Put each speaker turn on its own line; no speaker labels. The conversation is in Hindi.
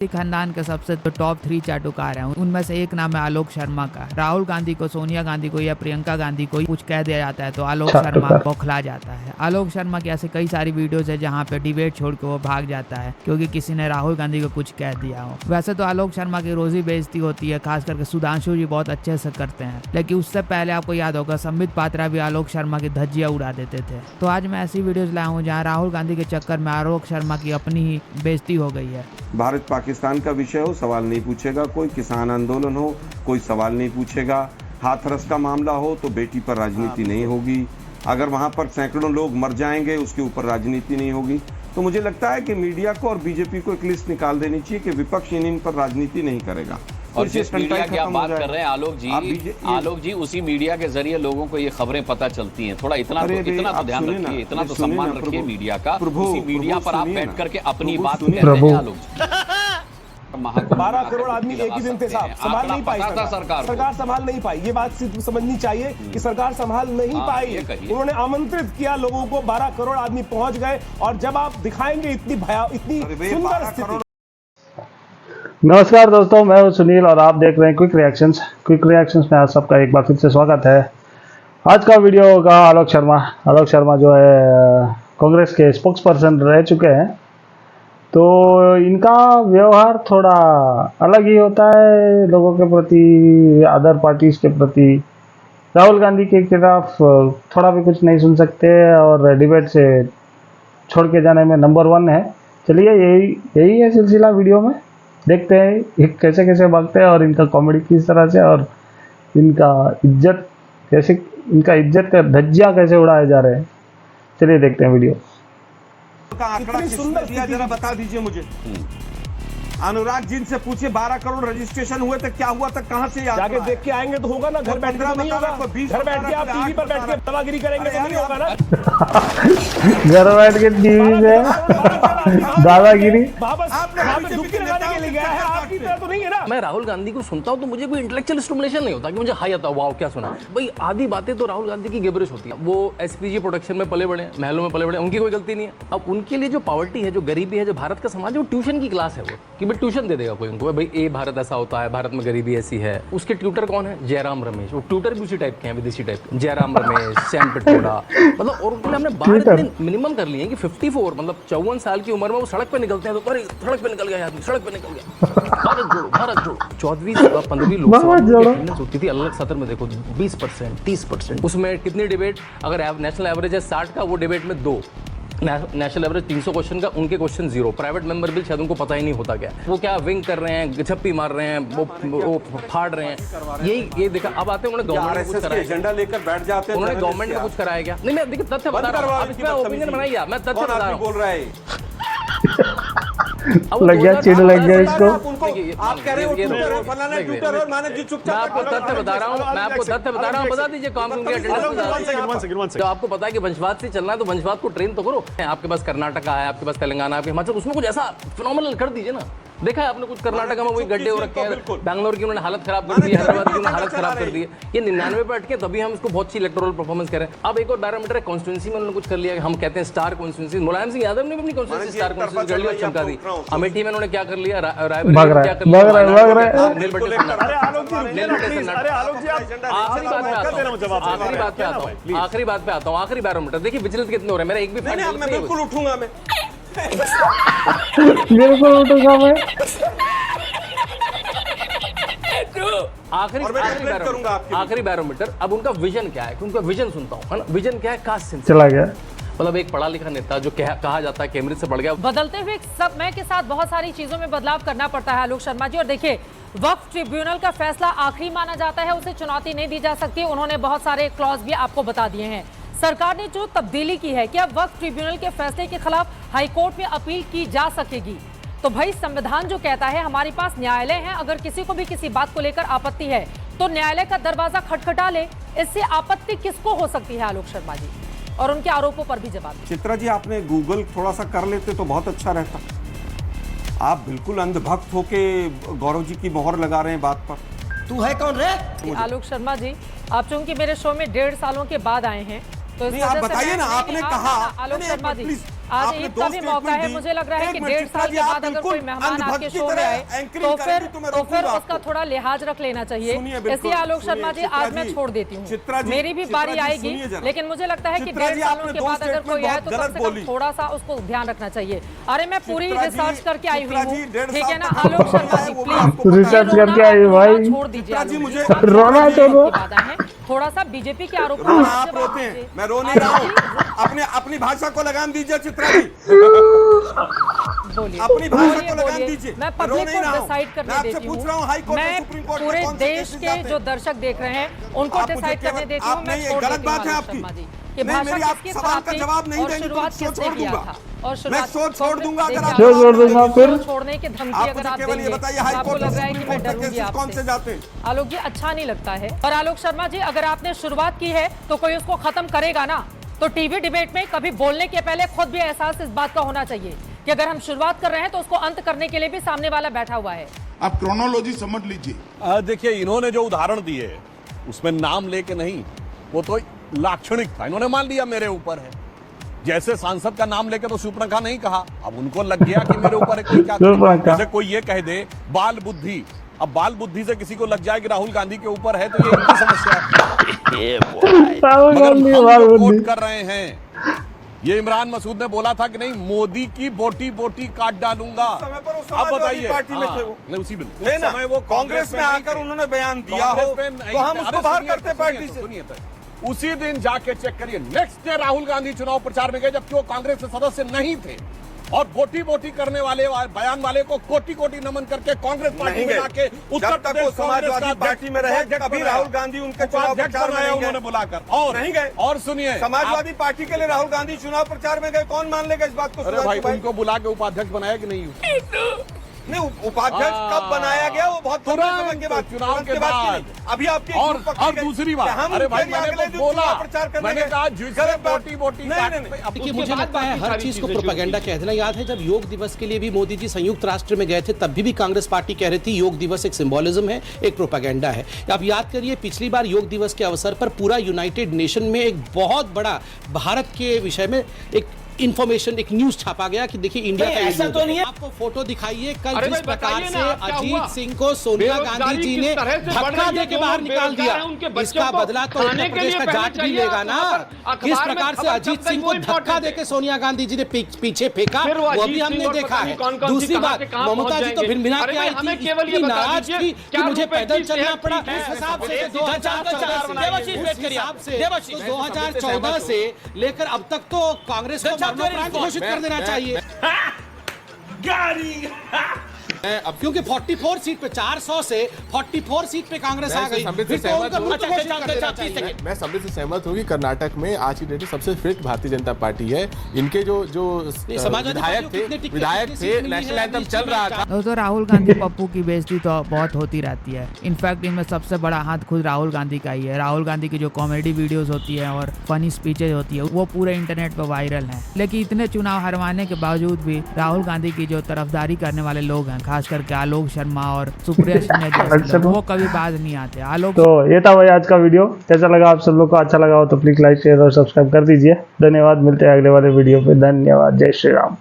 खानदान के सबसे तो टॉप 3 चाटुकार हैं। उनमें से एक नाम है आलोक शर्मा का। राहुल गांधी को, सोनिया गांधी को या प्रियंका गांधी को कुछ कह दिया जाता है तो आलोक शर्मा बौखला जाता है। आलोक शर्मा की ऐसे कई सारी वीडियोस है जहां पे डिबेट छोड़ के वो भाग जाता है क्योंकि किसी ने राहुल गांधी को कुछ कह दिया हो। वैसे तो आलोक शर्मा की रोजी बेइज्जती होती है, खास करके सुधांशु जी बहुत अच्छे से करते हैं, लेकिन उससे पहले आपको याद होगा संबित पात्रा भी आलोक शर्मा की धज्जियां उड़ा देते थे। तो आज मैं ऐसी वीडियोस लाया हूँ जहाँ राहुल गांधी के चक्कर में आलोक शर्मा की अपनी ही बेइज्जती हो गई है।
भारत पाकिस्तान का विषय हो, सवाल नहीं पूछेगा कोई। किसान आंदोलन हो, कोई सवाल नहीं पूछेगा। हाथरस का मामला हो तो बेटी पर राजनीति नहीं होगी। अगर वहां पर सैकड़ों लोग मर जाएंगे उसके ऊपर राजनीति नहीं होगी। तो मुझे लगता है कि मीडिया को और बीजेपी को एक लिस्ट निकाल देनी चाहिए कि विपक्ष इन पर राजनीति नहीं करेगा।
और जिस मीडिया की आप बात कर रहे हैं आलोक जी उसी मीडिया के जरिए लोगों को ये खबरें पता चलती हैं। थोड़ा इतना तो ध्यान रखिए, इतना तो सम्मान रखिए मीडिया का। उसी मीडिया पर आप बैठ करके अपनी बात कहते हैं आलोक जी।
12 करोड़ आदमी एक ही दिन थे साहब, संभाल नहीं पाई सरकार संभाल नहीं पाई। ये बात समझनी चाहिए कि सरकार संभाल नहीं पाई। उन्होंने आमंत्रित किया लोगों को, 12 करोड़ आदमी पहुंच गए। और जब आप दिखाएंगे इतनी सुंदर स्थिति।
नमस्कार दोस्तों, मैं हूं सुनील और आप देख रहे हैं क्विक रिएक्शंस में आप सबका एक बार फिर से स्वागत है। आज का वीडियो होगा आलोक शर्मा जो है कांग्रेस के स्पोक्स पर्सन रह चुके हैं। तो इनका व्यवहार थोड़ा अलग ही होता है लोगों के प्रति, अदर पार्टीज के प्रति। राहुल गांधी के खिलाफ थोड़ा भी कुछ नहीं सुन सकते और डिबेट से छोड़ के जाने में नंबर 1 है। चलिए यही है सिलसिला। वीडियो में देखते हैं ये कैसे कैसे भागते हैं और इनका कॉमेडी किस तरह से और इनका इज्जत का धज्जियां कैसे उड़ाए जा रहे हैं। चलिए देखते हैं वीडियो
का आंकड़ा सुंदर दिया, जरा बता दीजिए मुझे। अनुराग जी से पूछिए 12 करोड़ रजिस्ट्रेशन हुए थे, क्या हुआ था, कहां से याद
जाके देख के आएंगे तो होगा ना। घर बैठ के नहीं होगा। घर बैठ के आप टीवी पर बैठ के दवागिरी करेंगे तो नहीं होगा ना।
घर बैठ के टीवी में दादागिरी
तो नहीं है ना।
मैं राहुल गांधी को सुनता हूं तो मुझे कोई इंटेलेक्चुअल स्टिमुलेशन नहीं होता कि मुझे हाई आता वाओ क्या सुना। भाई आधी बातें तो राहुल गांधी की गिबरिश होती है। वो एसपीजी प्रोटेक्शन में पले बड़े, महलों में पले बड़े, उनकी कोई गलती नहीं है। अब उनके लिए जो पॉवर्टी है, जो गरीबी है, जो भारत का समाज है, वो ट्यूशन की क्लास है। वो कि भाई ट्यूशन दे देगा कोई उनको, भाई ये भारत ऐसा होता है, भारत में गरीबी ऐसी है। उसके ट्यूटर कौन है? जयराम रमेश। वो ट्यूटर भी उसी टाइप के हैं, विदेशी टाइप के। जयराम रमेश, सैम पिट्रोडा, मतलब और उनके हमने बाहर मिनिमम कर लिए कि 54 मतलब 54 साल की उम्र में वो सड़क पे निकलते हैं तो अरे सड़क पे निकल गया आदमी, सड़क पे निकल गया। भारत जोड़ो 14वीं 15वीं लोकसभा होती थी अलग सत्र में, देखो 20% 30%। उसमें कितनी डिबेट, अगर नेशनल एवरेज है 60 का, वो डिबेट में 2। नेशनल एवरेज 300 क्वेश्चन का, उनके क्वेश्चन 0। प्राइवेट मेंबर बिल शायद उनको पता ही नहीं होता क्या वो क्या विंग कर रहे हैं, छप्पी मार रहे हैं, वो फाड़ रहे हैं। यही देखा। अब आते हैं उन्होंने गवर्नमेंट ने कुछ कराया, एजेंडा लेकर बैठ जाते हैं। उन्होंने गवर्नमेंट ने कुछ कराया क्या? नहीं, मैं देखिए तथ्य बता रहा हूं, आप इसमें ओपिनियन बनाइए, मैं तथ्य बता रहा हूं।
बोल रहा है
लग गया, चिढ़ लग गया इसको।
आप कह रहे हो ट्विटर हो, फलाना ट्विटर हो, माने जी चुपचाप।
मैं आपको तथ्य बता रहा हूं, बता दीजिए काम क्यों किया। तो आपको पता है कि वंशवाद से चलना है तो वंशवाद को ट्रेन तो करो। आपके पास कर्नाटका है, आपके पास तेलंगाना, आपके हिमाचल, उसमें कुछ ऐसा फिनोमिनल कर दीजिए ना। देखा है आपने कुछ कर्नाटका में वही गड्ढे हो रखे हैं, बैंगलोर की उन्होंने हालत खराब कर दी, हैदराबाद की उन्होंने हालत खराब कर दी है। ये 99 पे अटके तभी हम इसको बहुत अच्छी इलेक्टोरल परफॉर्मेंस करें। अब एक और बैरोमीटर है कॉन्स्टिट्यूंसी में उन्होंने कुछ कर लिया, हम कहते हैं स्टार कॉन्स्टिट्यूंसी। मुलायम सिंह यादव ने अपनी कॉन्स्टिट्यूंसी स्टार कॉन्स्टिट्यूंसी कर ली और चमका दी। अमेठी में उन्होंने क्या कर लिया, रायबरेली में क्या कर लिया। आखिरी बात पे आता हूँ, आखिरी बैरोमीटर देखिए विचलित कितने हो रहे हैं। मेरा एक भी
बिल्कुल उठूंगा मैं,
बिल्कुल उठूंगा मैं।
आखिरी बैरोमीटर। अब उनका विजन क्या है? उनका विजन सुनता हूँ, है ना। विजन क्या है? कास्ट
चला गया।
मतलब एक पढ़ा लिखा नेता जो कहा जाता है कैम्ब्रिज से पढ़ गया।
बदलते हुए समय के साथ बहुत सारी चीजों में बदलाव करना पड़ता है आलोक शर्मा जी। और देखिए, वक्फ ट्रिब्यूनल का फैसला आखिरी माना जाता है, उसे चुनौती नहीं दी जा सकती। उन्होंने बहुत सारे क्लॉज भी आपको बता दिए हैं। सरकार ने जो तब्दीली की है कि अब वक्फ ट्रिब्यूनल के फैसले के खिलाफ हाईकोर्ट में अपील की जा सकेगी। तो भाई संविधान जो कहता है, हमारे पास न्यायालय है, अगर किसी को भी किसी बात को लेकर आपत्ति है तो न्यायालय का दरवाजा खटखटा ले। इससे आपत्ति किसको हो सकती है आलोक शर्मा जी? और उनके आरोपों पर भी जवाब।
चित्रा जी, आपने गूगल थोड़ा सा कर लेते तो बहुत अच्छा रहता। आप बिल्कुल अंधभक्त होके गौरव जी की मोहर लगा रहे हैं बात पर।
तू है कौन रे?
आलोक शर्मा जी, आप चूंकि मेरे शो में 1.5 सालों के बाद आए हैं तो
नहीं, आप बताइए ना, आपने कहा
आलोक शर्मा जी, आज
आपने
ईद
दो
का भी मौका
स्टेटमेंट
है।
दी।
मुझे लग रहा है
एक
कि
मिनट
1.5 साल
चित्रा जी,
के
आप
बाद अगर
बिल्कुल
कोई मेहमान
अंधभक्त
आपके
की
शो में
तरह
आए
एंकरिंग
तो
करेंगी तो मैं
फिर
रोकूंगा
उसका
आपको।
थोड़ा लिहाज रख लेना चाहिए।
सुनिए बिल्कुल,
इसलिए आलोक
सुनिए,
शर्मा जी
चित्रा
आज मैं
जी,
छोड़ देती हूँ,
चित्रा जी,
मेरी भी
चित्रा
बारी
जी,
आएगी।
सुनिए जरा।
लेकिन मुझे लगता है कि
चित्रा
1.5
जी,
सालों
आपने
के
दो
बाद अगर कोई
स्टेटमेंट
आए
बहुत
तो कम
गलत
से कम
बोली।
थोड़ा सा उसको ध्यान रखना चाहिए। अरे मैं पूरी
चित्रा जी,
रिसर्च करके आई हुई
चित्रा
हूँ,
जी, 1.5
ठीक है ना।
साल तक
आलोक
आपको
शर्मा
पता
जी
है, वो भी
प्लीज
आपको पता है।
रिसर्च करके आई हो भाई।
छोड़ दीजिए
चित्रा जी,
आलोक
मुझे
आप
रोना
बहुत
छोड़ो।
के बाद आए हैं। थोड़ा सा बीजेपी के आरोप
रोना आप रोते हैं, मैं रो नहीं रहा हूँ। अपनी भाषा को लगाम दीजिए चित्रा जी,
बोलिए
अपनी भाषा को
बोलिए,
लगाम
बोलिए।
दीजिए।
मैं
मैं रो
पब्लिक
नहीं
को
रहा हूं।
डिसाइड
मैं
करने
आपसे
देती
पूछ रहा हूं, हाई
हूँ।
कोर्ट और
मैं
सुप्रीम कोर्ट में
पूरे
कौन से
देश
केसेस
के
जाते
जो
हैं?
दर्शक देख रहे हैं उनको
आप मुझे
डिसाइड करने
केवल-
देती हूँ।
आप
मैं
नहीं,
छोड़
गलत
देती हूँ
बात है
आलोक
आपकी।
शर्मा जी कि
नहीं,
भाषा
मेरी आप
किसके
सवाल
खिलाफ
का
थी
जवाब नहीं
और
देंगे तो
शुरुआत
शो
किसने
छोड़
किया
दूंगा।
था। और
मैं
शुरुआत
शो छोड़ दूंगा अगर आप
शो छोड़ दूंगा फिर।
छोड़ने की धमकी
आप
अगर
मुझे
आप
केवल ये
देंगे
बताइए,
तो
हाई
आपको
कोर्ट
लग
और
रहा है कि
सुप्रीम
मैं
कोर्ट के
डरूंगी
केसेस कौन से
आपसे।
जाते हैं?
आलोक जी अच्छा नहीं लगता है। और आलोक शर्मा जी अगर आपने शुरुआत की है तो कोई उसको खत्म करेगा ना। तो टीवी डिबेट में कभी बोलने के पहले खुद भी एहसास इस बात का होना चाहिए कि अगर हम शुरुआत कर रहे हैं तो उसको अंत करने के लिए भी सामने वाला बैठा हुआ है।
आप क्रोनोलॉजी समझ लीजिए।
देखिए इन्होंने जो उदाहरण दिए उसमें नाम लेके नहीं, वो तो लाक्षणिक था। इन्होंने मान लिया मेरे ऊपर है, जैसे सांसद का नाम लेके तो शूर्पणखा नहीं कहा। अब उनको लग गया कि मेरे ऊपर है, कोई क्या करे। जैसे कोई ये कह दे बाल बुद्धि, अब बाल बुद्धि से किसी को लग जाए कि राहुल गांधी के ऊपर है तो ये इनकी समस्या है। मगर हम जो कोट कर रहे हैं, ये इमरान मसूद ने बोला था कि नहीं मोदी की बोटी बोटी काट डालूंगा। अब बताइए,
पार्टी में थे वो
नहीं उसी बिल्कुल
नहीं ना, वो कांग्रेस में आकर उन्होंने बयान दिया हो तो हम उसको बाहर करते पार्टी से।
सुनिए तो उसी दिन जाके चेक करिए, नेक्स्ट डे राहुल गांधी चुनाव प्रचार में गए जबकि वो कांग्रेस के सदस्य नहीं थे, और बोटी बोटी करने वाले बयान वाले को कोटि कोटि नमन करके कांग्रेस पार्टी में लाके उत्तर प्रदेश
समाजवादी पार्टी में रहे कभी राहुल गांधी उनके चुनाव प्रचार में
उन्होंने बुलाकर, और
नहीं गए।
और सुनिए,
समाजवादी पार्टी के लिए राहुल गांधी चुनाव प्रचार में गए, कौन मान लेगा इस बात को?
अरे भाई उनको बुला के उपाध्यक्ष बनाया कि नहीं?
नहीं, उपाध्यक्ष कब बनाया गया वो बहुत समय के बाद,
चुनाव के बाद।
अभी आपकी
और दूसरी बात, अरे भाई मैंने तो बोला, मैंने कहा बोटी बोटी।
देखिए मुझे लगता है हर चीज को प्रोपेगेंडा कह देना। याद है जब योग दिवस के लिए भी मोदी जी संयुक्त राष्ट्र में गए थे तब भी कांग्रेस पार्टी कह रही थी योग दिवस एक सिंबोलिज्म है, एक प्रोपेगेंडा है। आप याद करिए पिछली बार योग दिवस के अवसर पर पूरा यूनाइटेड नेशन में एक बहुत बड़ा भारत के विषय में एक इंफॉर्मेशन, एक न्यूज छापा गया कि देखिए इंडिया का
ऐसा तो नहीं है।
आपको फोटो दिखाइए कल जिस प्रकार से अजीत सिंह को सोनिया गांधी जी ने धक्का देके बाहर निकाल दिया, इसका बदला तो उत्तर प्रदेश का जाट भी लेगा ना। किस प्रकार से अजीत सिंह को धक्का देके सोनिया गांधी जी ने पीछे फेंका वो भी हमने देखा है। दूसरी बात, ममता जी तो भिनभिना के आई थी, इतनी नाराज थी कि मुझे पैदल चलना पड़ा। इस हिसाब से 2014 से लेकर अब तक तो कांग्रेस को मरणोपरांत घोषित कर देना चाहिए। अब क्योंकि 44 सीट पे 400 से 44 सीट पे कांग्रेस आ गई, फिर तो उनका मुक्त घोषित कर देना चाहिए।
मैं सम्मिलित से सहमत हूँ कि कर्नाटक में आज की डेट में सबसे फिट भारतीय जनता पार्टी है। इनके जो विधायक थे नेशनल एंथम चल रहा था।
तो राहुल गांधी पप्पू की बेइज्जती तो बहुत होती रहती है। इनफैक्ट इनमें सबसे बड़ा हाथ खुद राहुल गांधी का ही है। राहुल गांधी की जो कॉमेडी वीडियोस होती है और फनी स्पीचेज होती है वो पूरे इंटरनेट पर वायरल हैं। लेकिन इतने चुनाव हरवाने के बावजूद भी राहुल गांधी की जो तरफदारी करने वाले लोग हैं, खास करके आलोक शर्मा और सुप्रिया सिन्हा, वो कभी बाज नहीं आते। आलोक
तो ये था भाई आज का वीडियो। कैसा लगा आप सब लोग को? अच्छा लगा हो तो प्लीज लाइक शेयर और सब्सक्राइब कर दीजिए। धन्यवाद, मिलते हैं अगले वाले वीडियो पे। धन्यवाद, जय श्री राम।